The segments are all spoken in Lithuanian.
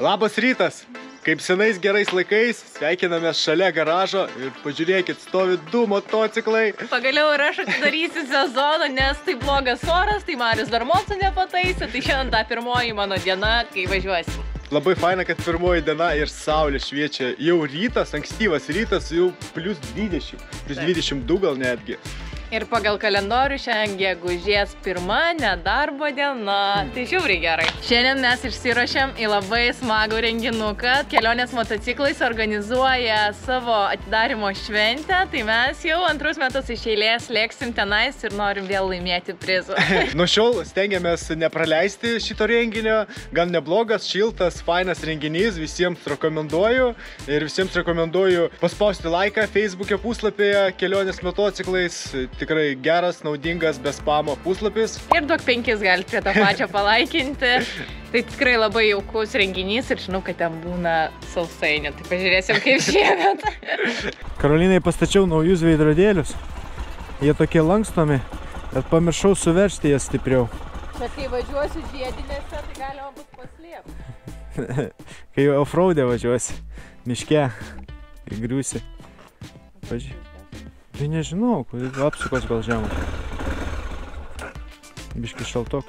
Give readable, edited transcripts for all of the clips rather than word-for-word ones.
Labas rytas! Kaip senais gerais laikais, sveikinamės šalia garažo ir pažiūrėkit, stovi 2 motociklai. Pagaliau ir aš atidarysiu sezoną, nes tai blogas oras, tai Marius dar mocu nepataisė, tai šiandien ta pirmoji mano diena, kai važiuosiu. Labai faina, kad pirmoji diena ir saulė šviečia. Jau rytas, ankstyvas rytas, jau +20, +22 gal netgi. Ir pagal kalendorių šiandien gegužės 1, nedarbo diena. Tai žiauriai gerai. Šiandien mes išsiruošėm į labai smagų renginuką. Kelionės motociklais organizuoja savo atidarymo šventę. Tai mes jau 2 metus iš eilės lėksim tenais ir norim vėl laimėti prizų. Nuo šiol stengiamės nepraleisti šito renginio. Gan neblogas, šiltas, fainas renginys. Visiems rekomenduoju. Ir visiems rekomenduoju paspausti laiką Facebook'e puslapyje Kelionės motociklais. Tikrai geras, naudingas, be spamo puslapis. Ir duok 5 galite prie to pačio palaikinti. Tai tikrai labai jaukus renginys ir žinau, kad ten būna sausainių. Tai pažiūrėsim kaip šiemet. Karolinai pastačiau naujus veidrodėlius. Jie tokie lankstomi, bet pamiršau suveršti jas stipriau. Bet kai važiuosiu žiedinėse, tai galima bus paslėpti. Kai offroad'e važiuosi, miške, kai griūsi. Pažiūrėk. Tai nežinau, apsukos gal žemas. Biški šaltok.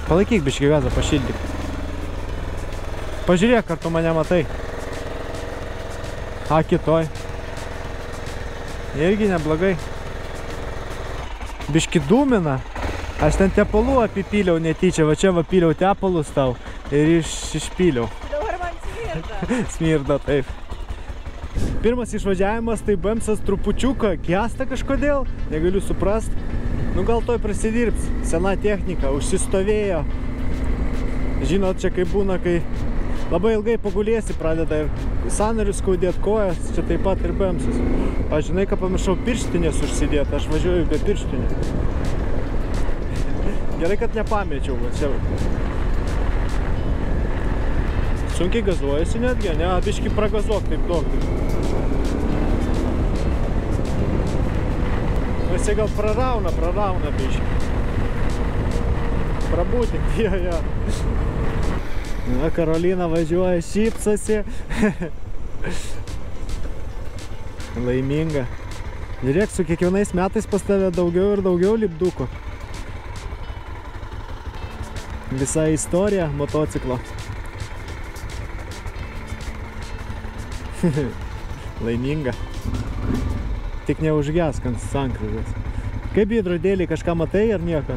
Palaikyk biški gazą, pašildyk. Pažiūrėk, ar tu mane matai. A, kitoj. Irgi neblogai. Biški dūmina. Aš ten tepalų apipyliau netyčia, va čia va pyliau tepalus tau ir išpyliau. Dabar man smirda. Smirda, taip. Pirmas išvažiavimas, tai BMS trupučiuką gesta kažkodėl, negaliu suprast. Nu gal toj prasidirbs, sena technika, užsistovėjo. Žinot, čia kaip būna, kai labai ilgai pagulėsi, pradeda ir sąnarius skaudėt kojas, čia taip pat ir BMS. Aš žinai, ką pamiršau pirštinės užsidėti, aš važiuoju be pirštinių. Gerai, kad nepamečiau, va čia. Sunkiai gazuojasi netgi, ne, biški pragazuok taip daug. Visi gal prarauna biški. Prabūtink, jo. Na, Karolina važiuoja, šypsosi. Laiminga. Žiūrėk, su kiekvienais metais pas tave daugiau ir daugiau lipdukų. Visa istorija motociklo. Laiminga. Tik neužgesk ant sankryžos. Kaip veidrodėliai, kažką matai ar nieko?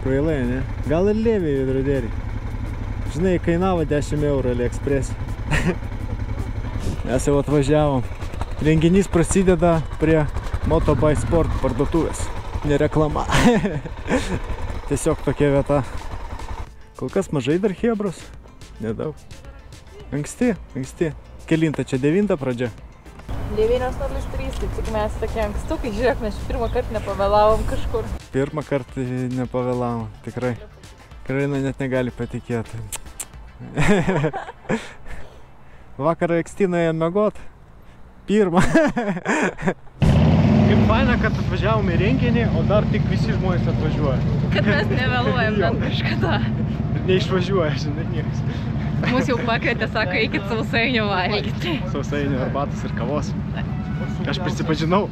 Kvailai, ne? Gal ir lėviai veidrodėliai. Žinai, kainavo 10 eurų AliExpress. Mes jau atvažiavom. Renginys prasideda prie Motobuy Sport parduotuvės. Ne reklama. Tiesiog tokia vieta. Kol kas mažai dar chebros. Nedaug. Anksti. Kelinta čia 9 pradžia? 9:03, tai tik mes tokie ankstukai, žiūrėk, mes pirmą kartą nepavėlavom kažkur. Pirmą kartą nepavėlavom, tikrai. Karolina net negali patikėti. Vakarą Ekstinai miegot. Pirmą. Kaip faina, kad atvažiavom į renginį, o dar tik visi žmonės atvažiuoja. Kad mes nevėluojam bent kažkada. Neišvažiuoja, žinai, niekas. Mūsų jau pakvietė, sako, eikit sausainių valgyti. Sausainių, arbatos ir kavos. Aš prisipažinau.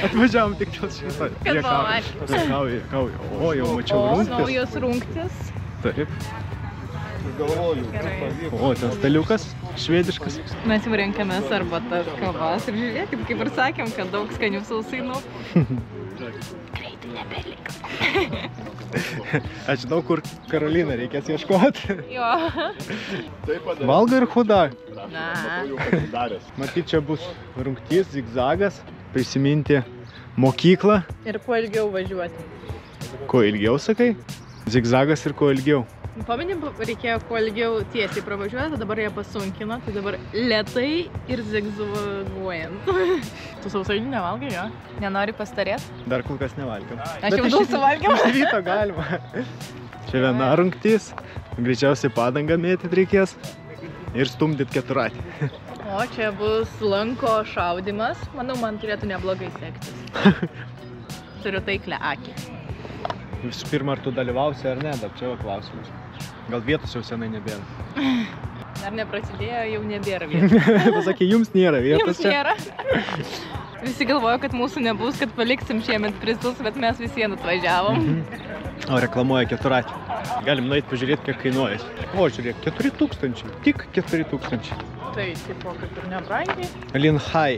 Atvažiavom tik dėl šito. Kad pavalgyti. Kauja. O, jau mačiau rungtis. Naujos rungtis. Taip. O, ten staliukas, švediškas. Mes jau renkamės arbatas, kavas ir žiūrėkit, kaip ir sakėm, kad daug skanių sausainų. Greitai nebeliks. Aš žinau, kur Karolina reikės ieškoti. Jo. Valgo ir huda. Na. Matyt, čia bus rungtys, zigzagas, prisiminti mokyklą. Ir kuo ilgiau važiuoti. Kuo ilgiau, sakai? Zigzagas ir kuo ilgiau. Pamenim, reikėjo kuo ilgiau tiesiai pravažiuoti, dabar jie pasunkino, tai dabar lėtai ir zigzaguojant. Tu sausainių nevalgai, jo? Nenori pastarėt? Dar kol kas nevalgiam. Aš jau daug suvalgiam. Iš ryto galima. Čia viena rungtys, greičiausiai padangą mėtyti reikės ir stumdyt keturatį. O čia bus lanko šaudimas, manau, man turėtų neblogai sektis. Turiu taiklę akį. Visų pirma, ar tu dalyvausi ar ne, dar čia va klausimas. Gal vietos jau senai nebėra. Dar neprasidėjo, jau nebėra vietos. Pasakė, jums nėra vietos čia. Jums nėra. Visi galvojo, kad mūsų nebus, kad paliksim šiemet prizus, bet mes vis vien atvažiavom. O reklamuoja keturatį. Galim nueit pažiūrėti, kiek kainuojas. O, žiūrėk, 4000. Tik 4000. Tai, tipo, kaip ir nebrangiai. Linhai.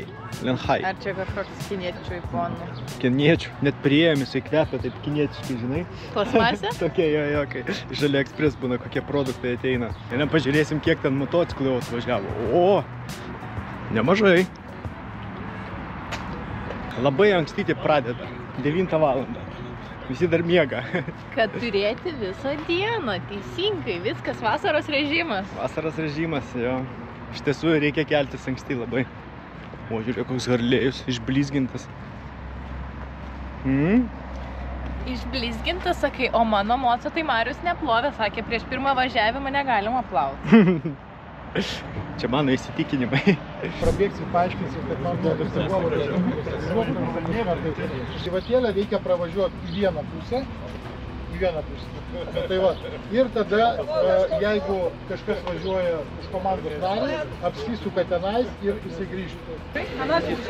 Ar čia kažkoks kiniečių ikonų? Kiniečių. Net priėjom, jisai kvepia taip kinietiškai, žinai. Plasmasė? Tokie, jo, kai iš AliExpress būna, kokie produktai ateina. Ir pažiūrėsim, kiek ten motociklų atvažiavo. O, nemažai. Labai ankstyti pradeda. 9 valandą. Visi dar miega. Kad turėti visą dieną, teisingai, viskas vasaros režimas. Vasaros režimas, jo. Iš tiesų reikia keltis anksti labai. O, žiūrėk, koks Harlėjus, išblizgintas. Išblizgintas, sakai, o mano moco tai Marius neplovė, sakė, prieš pirmą važiavimą negalima plauti. Čia mano įsitikinimai. Prabėgsim, paaiškinsim, kad man duodas Sivatėlę reikia pravažiuoti į vieną pusę. Tai va. Ir tada, jeigu kažkas važiuoja už komandos narį, apsisuka tenais ir jisai grįžta.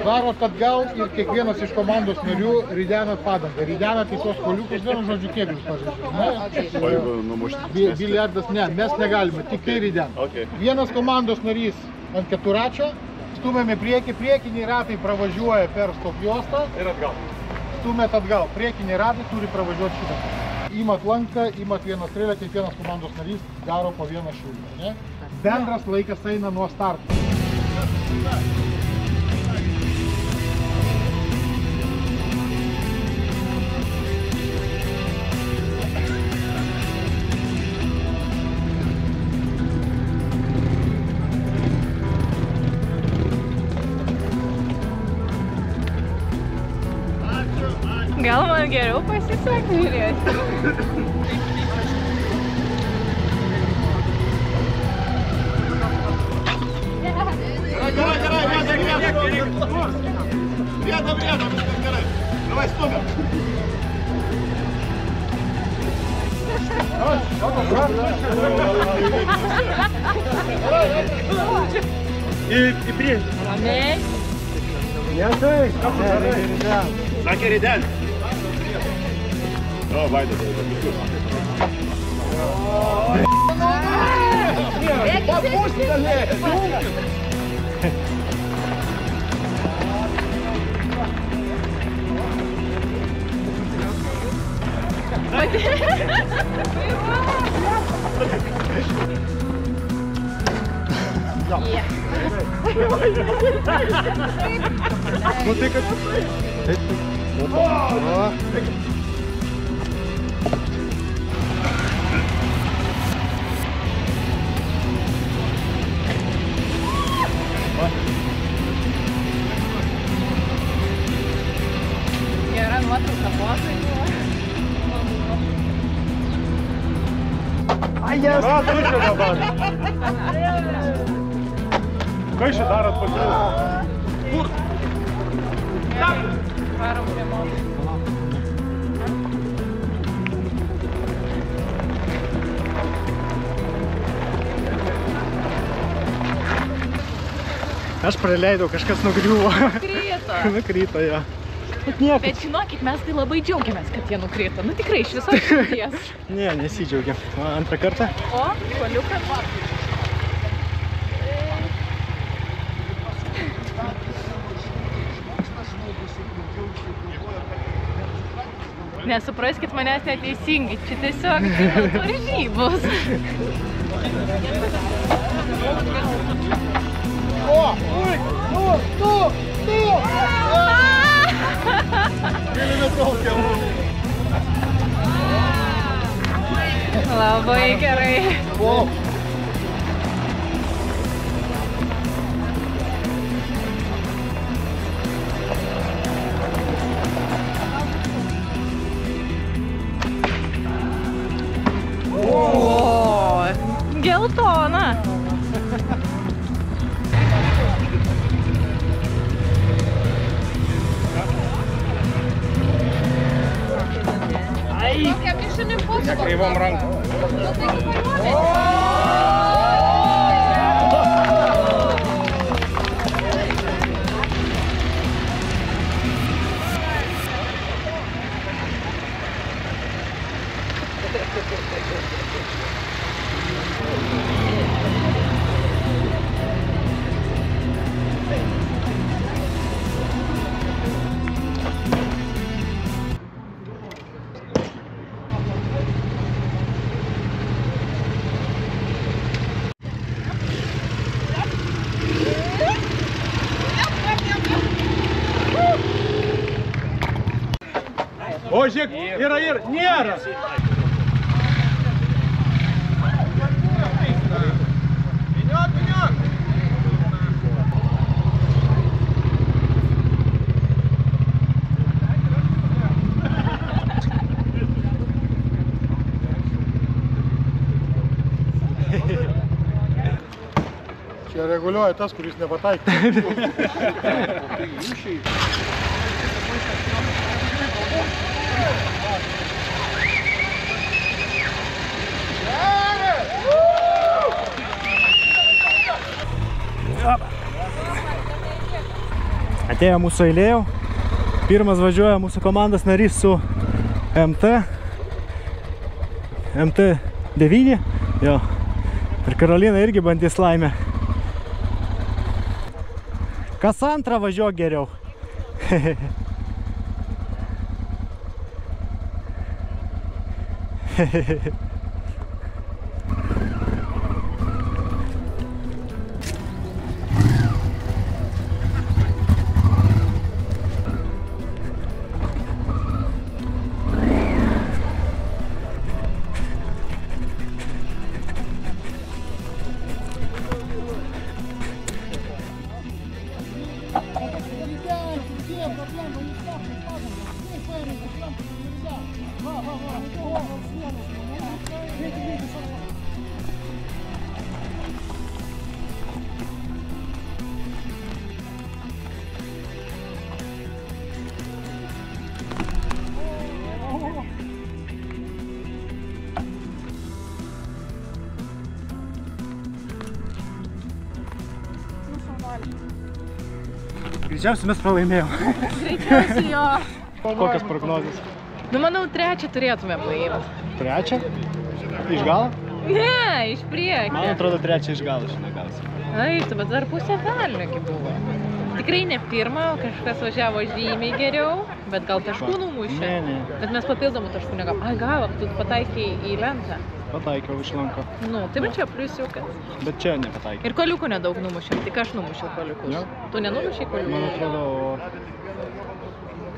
Varot atgal ir kiekvienas iš komandos narių ridenat padangą. Ridenat į tos koliukus, vienu žodžiu, kėglius pažaidžiu. Biliardas ne, mes negalime, tik tai ridenat. Vienas komandos narys ant keturačio, stumėme priekį, priekiniai ratai pravažiuoja per stop juostą. Ir atgal. Stumėt atgal, priekiniai ratai turi pravažiuoti šitą. Imat lanką, imat vieną strėlę, kiekvienas komandos narys daro po vieną šūvį. Bendras laikas eina nuo starto. Gal man geriau pasisek žiūrėti? Į priekį. Ramiai. Nesai. Sakė riden. O, Vaidas. Nu tai kad... Opa. Gera nuotrauka buvo. Ai, jas. O, tu čia dabar. Ką čia darot pakeliu? Kur? Varom prie moto. Aš praleidau, kažkas nugriuvo. Krito. Nukrito, jo. Bet nieko. Bet žinokit, mes tai labai džiaugiamės, kad jie nukrito. Nu tikrai, iš visos širdies. Ne, nesidžiaugiam. Antrą kartą. O, koliukas. Nesupraskit manęs neteisingai, čia tiesiog varžybos. O, ui, tu! Galime tokiam. Labai gerai. O. Geltona. Ai. Nekreivom rankom. O, žiūrėk, yra, nėra. Čia reguliuoja tas, kuris nepataikė. Atėjo mūsų eilė jau. Pirmas važiuoja mūsų komandos narys su MT9. Jo. Ir Karolina irgi bandys laimę. Kas antrą važiuok geriau. Greičiausiai mes pralaimėjom. Greičiausiai jo. Kokios prognozės? Nu, manau, trečią turėtume paimti. Trečią? Iš galo? Ne, iš priekio. Man atrodo, trečią iš galo šiandien gausi. Aišku, bet dar pusė velnio buvo. Tikrai ne pirmą, kažkas važiavo žymiai geriau, bet gal taškų numušė. Ne. Bet mes papildomų taškų negavom. Ai, gavom, tu pataikiai į lentą. Pataikiau iš lanko. Nu, tai bet čia pliusiukas. Bet čia nepataikiau. Ir koliukų nedaug numušėm, tik aš numušiau koliukus. Jo. Tu nenumušiai koliukų? Man atrodo,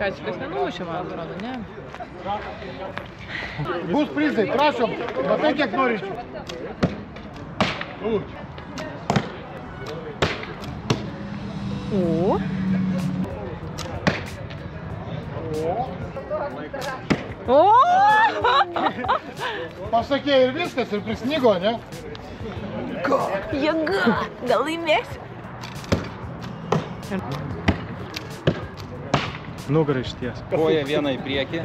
Kačiukas nenumušė, man atrodo, ne? Bus prizai, prašom, matai kiek norinčių. O. O! Pasakė ir viskas, ir prisnigo, ne? Jėga! Gal laimėsiu? nugarą išties. Koja vieną į priekį.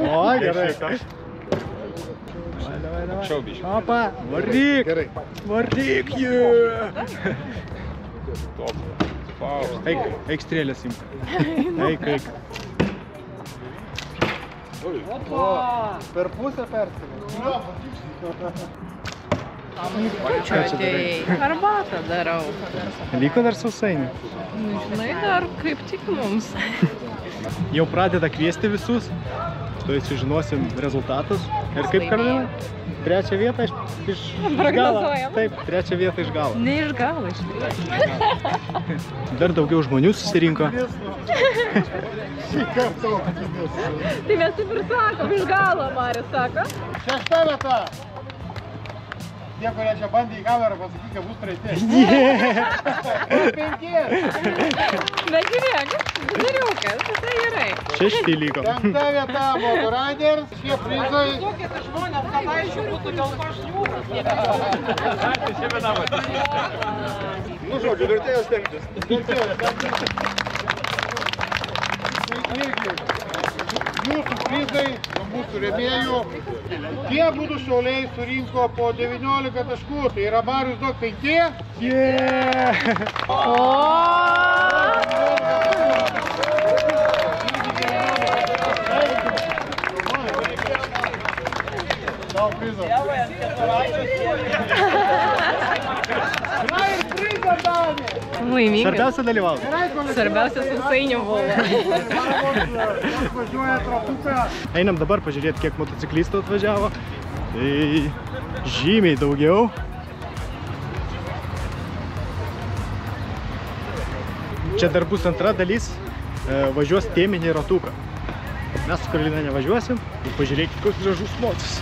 O, gerai. Aukščiau biškį. Opa, varyk! Gerai. Varyk, Top. Spaust. Eik strėlės imk. Eik. Per pusę perskėlė. Čia atėjai. Arbatą darau. Liko dar sausainių. Nu, žinai, dar kaip tik mums. Jau pradeda kviesti visus. Tuoj sužinosim rezultatus. Ir kaip Karolina? Trečią vietą iš galo. Prognozuojam. Taip, trečią vietą iš galo. Ne iš galo, iš tikrųjų. Dar daugiau žmonių susirinko. Tai mes taip ir sakom, iš galo, Marius sako. Šešta vieta. Tie, kurie čia bandė į kamerą, pasakyk, kad bus praeitis. Bet žiūrėk, viduriukas, visai gerai. 6 liko. Penkta vieta, Moto Riders. Šie prizai. Žmonės, kad aišku būtų dėl ko šliūkas. Nu, žodžiu, vertėjo stengtis. jūsų prizai, nuo mūsų rėmėjų. Tie būdų šauliai surinko po 19 taškų. Tai yra Marius Dok 5. Tau prizą. Laimingas. Svarbiausia dalyvauti. Svarbiausia sausainių buvo. Einam dabar pažiūrėti, kiek motociklistų atvažiavo. Tai žymiai daugiau. Čia dar bus antra dalis, važiuos teminį ratuką. Mes su Karolina nevažiuosim ir pažiūrėkit, koks gražus mocis.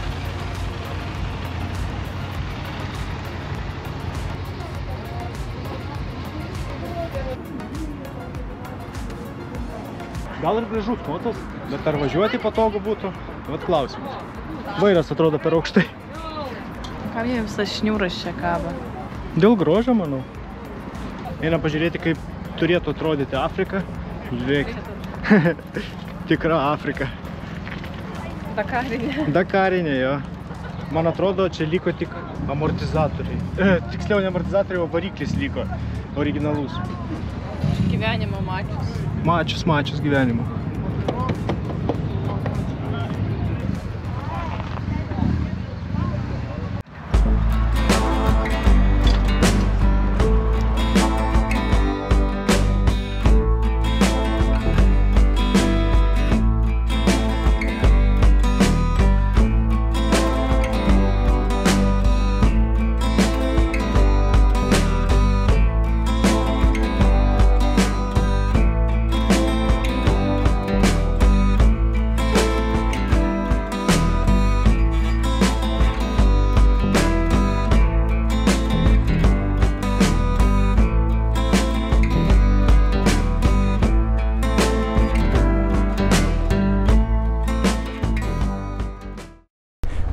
Gal ir gražus motas, bet ar važiuoti patogu būtų? Vat klausimas. Vairas atrodo per aukštai. Kam jie visas šniūras čia kaba? Dėl grožio, manau. Einam pažiūrėti, kaip turėtų atrodyti Afrika. Žiūrėkit. Tikra Afrika. Dakarinė. Dakarinė, jo. Man atrodo, čia liko tik amortizatoriai. Tiksliau, ne amortizatoriai, o variklis liko. Originalus. Gyvenimo mačius. Mačius gyvenimo.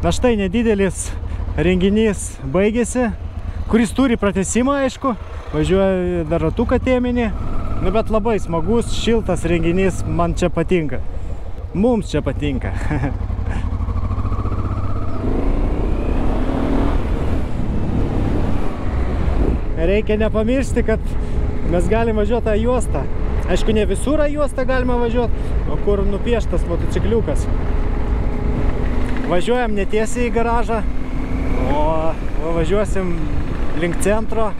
Na štai nedidelis renginys baigėsi, kuris turi pratęsimą, aišku. Važiuoja dar ratuką teminį. Nu, bet labai smagus, šiltas renginys, man čia patinka. Mums čia patinka. Reikia nepamiršti, kad mes galime važiuoti tą juostą. Aišku, ne visur juostą galime važiuoti, o kur nupieštas motocikliukas. Važiuojam netiesiai į garažą, o važiuosim link centro,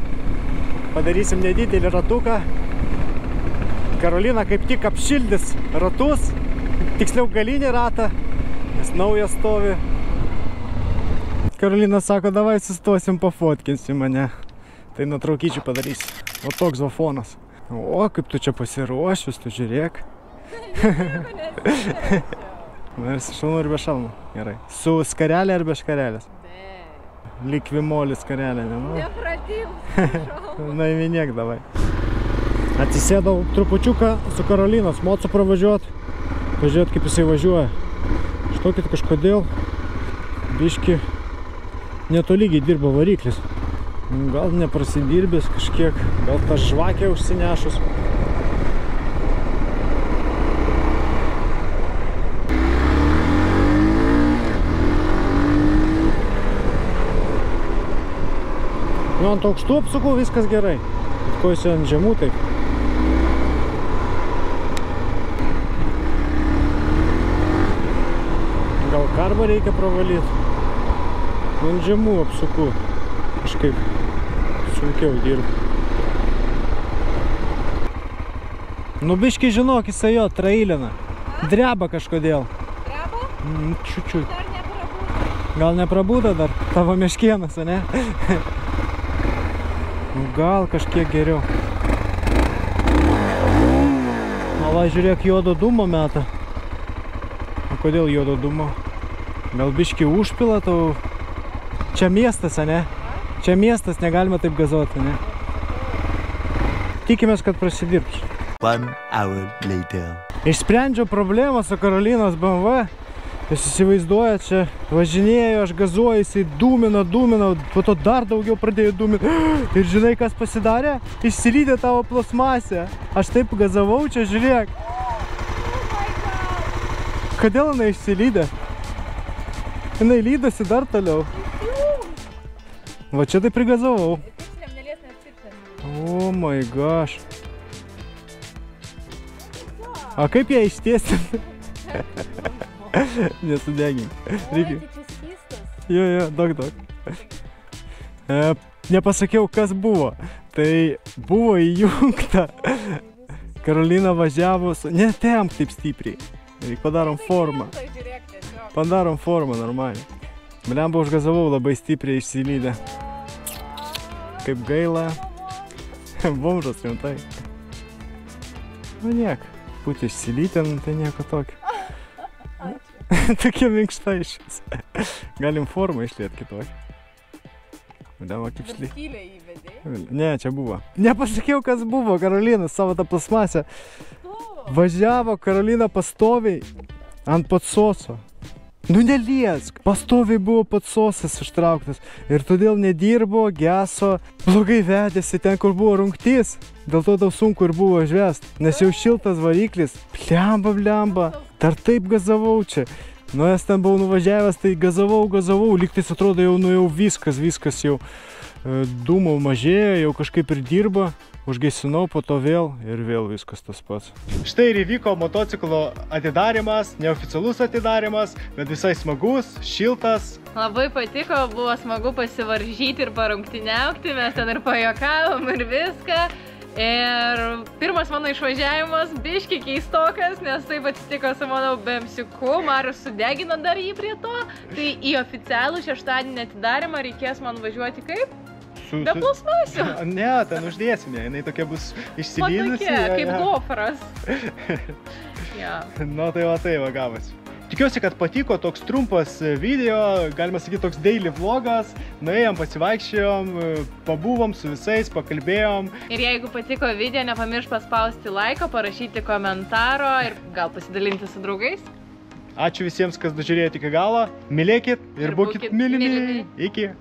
padarysim nedidelį ratuką. Karolina kaip tik apšildys ratus, tiksliau galinį ratą, nes naujas stovi. Karolina sako, davai sustosim, pafotkinsim mane. Tai nuotraukyčių padarysi. O toks va fonas. O, kaip tu čia pasiruošęs, tu žiūrėk. Ir su šalmu ir be šalmu. Gerai. Su skarelė ar be škarelės? Be. Lyg vimolis skarelė, ne? Nepratim. Na, įminėk davai. Atsisėdau trupučiuką su Karolinos mocu pravažiuot. Pažiūrėt, kaip jisai važiuoja. Štokit kažkodėl biški netolygiai dirba variklis. Gal neprasidirbęs kažkiek, gal tą žvakę užsinešus. Nu, ant aukštų apsukų viskas gerai. Ko jis ant žemų taip. Gal karbą reikia pravalyti. Ant žemų apsukų. Kažkaip sunkiau dirba. Nu, biški žinok, jisai jo trailina. Dreba kažkodėl. Dreba? Čiučiut. Dar neprabūda. Gal neprabūda dar tavo meškienas, ne? Gal kažkiek geriau. O va, žiūrėk, juodo dūmo meta. O kodėl juodo dūmo? Gal biški užpila tau? Čia miestas, ne? Čia miestas, negalima taip gazuoti, ne? Tikimės, kad prasidirbs. 1 hour later. Išsprendžiau problemą su Karolinos BMW. Jūs įsivaizduoja, čia važinėjo, aš gazuoju, jisai dūmino, po to dar daugiau pradėjo dūminti. Ir žinai, kas pasidarė? Išsilydė tavo plasmasę. Aš taip gazavau čia, žiūrėk. Kodėl jinai išsilydė? Jinai lydosi dar toliau. Va čia tai prigazavau. O my gosh. A kaip ją ištiesinti? Nesudegink. Reikia. Jo, daug. Nepasakiau, kas buvo. Tai buvo įjungta. Karolina važiavo su... Netempk taip stipriai. Padarom formą. Padarom formą normaliai. Blemba užgazavau labai stipriai išsilydę. Kaip gaila. Bomžas rimtai. Nu niek. Būti išsilydę, tai nieko tokio. Tokia minkšta iš vis. Galim formą išliet kitokį. Dama kaip šly. Ne, čia buvo. Nepasakiau, kas buvo, Karolina, savo tą plasmasę. Važiavo Karolina pastoviai ant patsoso. Nu neliesk. Pastoviai buvo patsosas ištrauktas. Ir todėl nedirbo, geso, blogai vedėsi ten, kur buvo rungtys. Dėl to daug sunku ir buvo žvest. Nes jau šiltas variklis. Blemba. Dar taip gazavau čia. Nu, aš ten buvau nuvažiavęs, tai gazavau. Lygtais atrodo jau, nu jau viskas jau dūmų mažėjo, jau kažkaip ir dirba. Užgeisinau, po to vėl ir vėl viskas tas pats. Štai ir įvyko motociklo atidarimas, neoficialus atidarimas, bet visai smagus, šiltas. Labai patiko, buvo smagu pasivaržyti ir parungtiniaukti, mes ten ir pajuokavom ir viską. Ir pirmas mano išvažiavimas biški keistokas, nes taip atsitiko su mano BMC-ku, Marius sudegino dar jį prie to. Tai į oficialų šeštadienį atidarimą reikės man važiuoti kaip? Be plasmasių. Ne, ten uždėsime, jinai tokia bus išsilydusi. Tokia, kaip gofras. Nu tai va gavosi. Tikiuosi, kad patiko toks trumpas video, galima sakyti toks daily vlogas. Nuėjom, pasivaikščiojom, pabuvom su visais, pakalbėjom. Ir jeigu patiko video, nepamiršk paspausti laiką, parašyti komentaro ir gal pasidalinti su draugais. Ačiū visiems, kas dožiūrėjote iki galo. Mylėkit ir būkit mylimi. Iki.